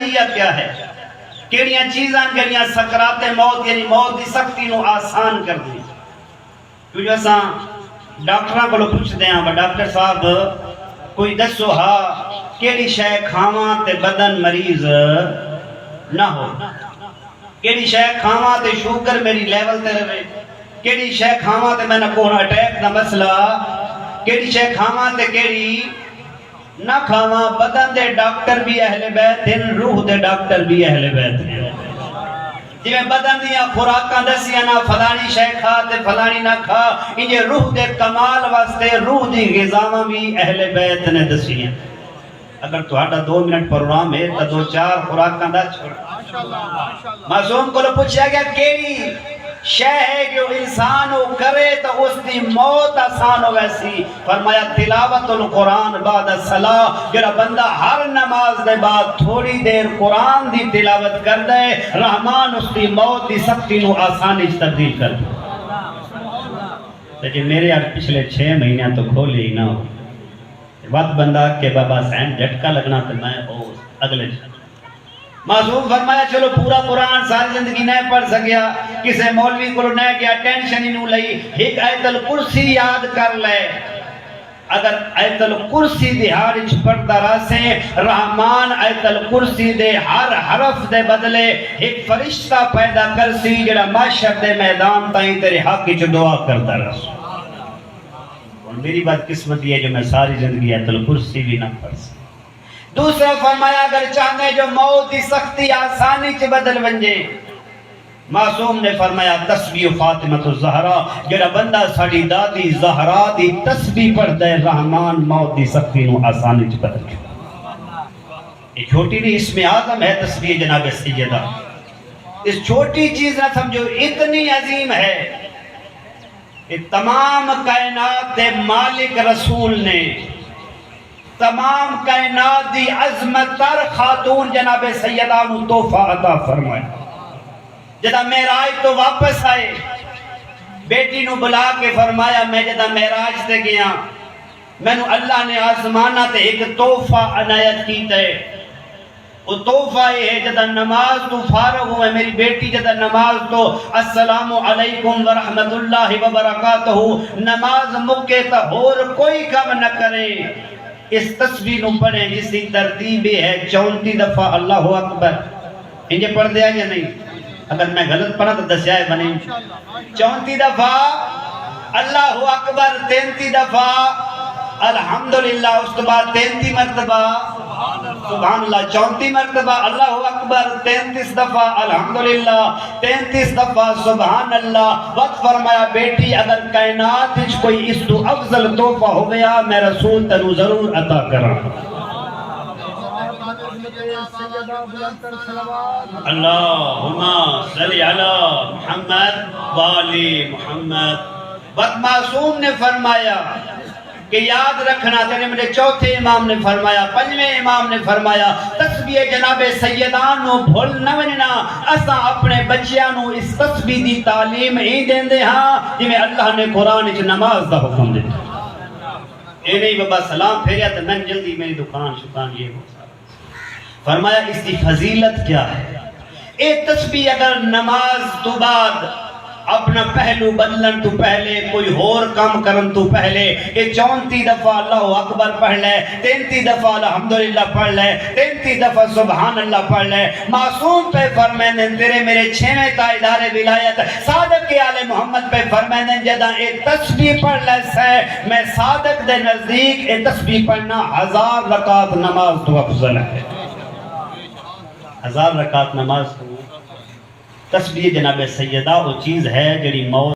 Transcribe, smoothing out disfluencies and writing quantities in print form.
ذریعہ کیا ہے، کیڑیاں چیزاں جڑیاں سکرات موت یعنی موت دی سختی نو آسان کر دی. کیونکہ اساں ڈاکٹراں کو پوچھتے ہیں ڈاکٹر صاحب کوئی دسو ہاں کیڑی شے کھاواں تے بدن مریض نہ ہو، کیڑی شے کھاواں تے شوگر میری لیول تے رہے، کیڑی شے کھاواں تے میں نہ کوئی اٹیک دا مسئلہ، کیڑی شے کھاواں تے کیڑی نہ کھاواں. بدن دے ڈاکٹر بھی اہل بیت ہیں، روح دے ڈاکٹر بھی اہل بیت ہیں. جی میں بدن دیاں خوراکاں دسیاں نہ فلانی شے کھا تے فلانی نہ کھا، انجے روح دے کمال واسطے روح دی غذاواں بھی اہل بیت نے دسیاں. اگر تہاڈا 2 منٹ پروگرام ہے تو 2-4 خوراکاں دا چھوڑ. معصوم کو پوچھا گیا کیڑی شے ہے جو انسان وہ کرے تو اس دی موت آسان ہو ویسی؟ فرمایا تلاوت القرآن بعد الصلاۃ. جڑا بندہ ہر نماز دے بعد تھوڑی دیر قرآن دی تلاوت کر دے، رحمان اس دی موت دی سختی نو آسانی تبدیل کر دے. لیکن میرے یار پچھلے 6 مہینے تو کھولے ہی نہ ہو وقت بندہ کہ بابا سین جھٹکا لگنا تو میں اگلے معصوم فرمایا چلو پورا قرآن ساری زندگی نہیں پڑھ سکیا، کسے مولوی کو نہیں گیا، ٹینشن ہی نو لئی، ایک آیت الکرسی یاد کر لے. اگر آیت الکرسی دی ہارچ پڑھتا راسے، رحمان آیت الکرسی دے ہر حرف دے بدلے ایک فرشتہ پیدا کرسی جڑا محشر دے میدان تائیں تیرے حق کی دعا کرتا رہا. میری بات قسمت یہ ہے جو میں ساری زندگی آیت الکرسی بھی نہ پڑھ سکتا. دوسرا فرمایا اگر چاہنے جو موت دی سختی آسانی چ بدل ونجے، معصوم نے فرمایا تسبیح فاطمۃ الزہرا. جڑا بندہ ساڈی دادی زہرا دی تسبیح پڑھ دے، رحمان موت دی سختی نو آسانی چ بدل دے. یہ چھوٹی نہیں، اسم اعظم ہے تسبیح جناب سیدہ. اس چھوٹی چیز نہ سمجھو، اتنی عظیم ہے. یہ تمام کائنات دے مالک رسول نے تمام کائنات دی عظمت تر خاتون جناب سیدہ نو تحفہ عطا فرمایا. جدا معراج تو واپس آئے، بیٹی نو بلا کے فرمایا میں جدا معراج تے گیا، مینوں اللہ نے آسمانہ تے ایک تحفہ عنایت کیتا ہے. وہ تحفہ یہ ہے جدا نماز تو فارغ ہوئے میری بیٹی جدا نماز تو السلام علیکم ورحمت اللہ وبرکاتہ نماز مکے تا اور کوئی کام نہ کرے. اس تسبیح نو پڑھیں جس کی ترتیب ہے 34 دفعہ اللہ اکبر. انجھے پڑھ دیا یا نہیں؟ اگر میں غلط پڑھا تو دسیائے بنے. 34 دفعہ اللہ اکبر، 33 دفعہ الحمدللہ، اس کے بعد 33 مرتبہ سبحان اللہ، 34 مرتبہ اللہ اکبر، 33 دفعہ الحمدللہ، 33 دفعہ سبحان اللہ. وقت فرمایا بیٹی اگر کائنات وچ کوئی اس تو افضل تحفہ ہو گیا میں رسول تنو ضرور عطا کراں. اللہم صلی علی محمد وآل محمد. وقت معصوم نے فرمایا کہ یاد رکھنا، تیرے میرے چوتھے امام نے فرمایا، 5ویں امام نے فرمایا تسبیح جناب سیدان نو بھول نہ وننا. اساں اپنے بچیاں نو اس تسبیح دی تعلیم ہی دیندے ہاں جی میں اللہ نے قرآن وچ نماز دا حکم دیتا. اے نہیں بابا سلام پھیریا تو میں جلدی میری دکان شکان یہ ہو. فرمایا اس کی فضیلت کیا ہے. اے تسبیح اگر نماز تو بعد اپنا پہلو بدلن تو پہلے کوئی اور کام کرن تو پہلے یہ 34 دفعہ اللہ اکبر پڑھ لے، 33 دفعہ الحمدللہ پڑھ لے، 33 دفعہ سبحان اللہ پڑھ لے. معصوم پہ فرمائیں تیرے میرے 6ویں تاجدار ولایت صادق آل محمد پہ فرمائیں جدا اے تسبیح پڑھ لے سے میں صادق دے نزدیک اے تسبیح پڑھنا 1000 رکعت نماز تو افضل ہے. 1000 رکعت نماز تو تسبیح جناب سیدہ وہ چیز ہے جڑی موت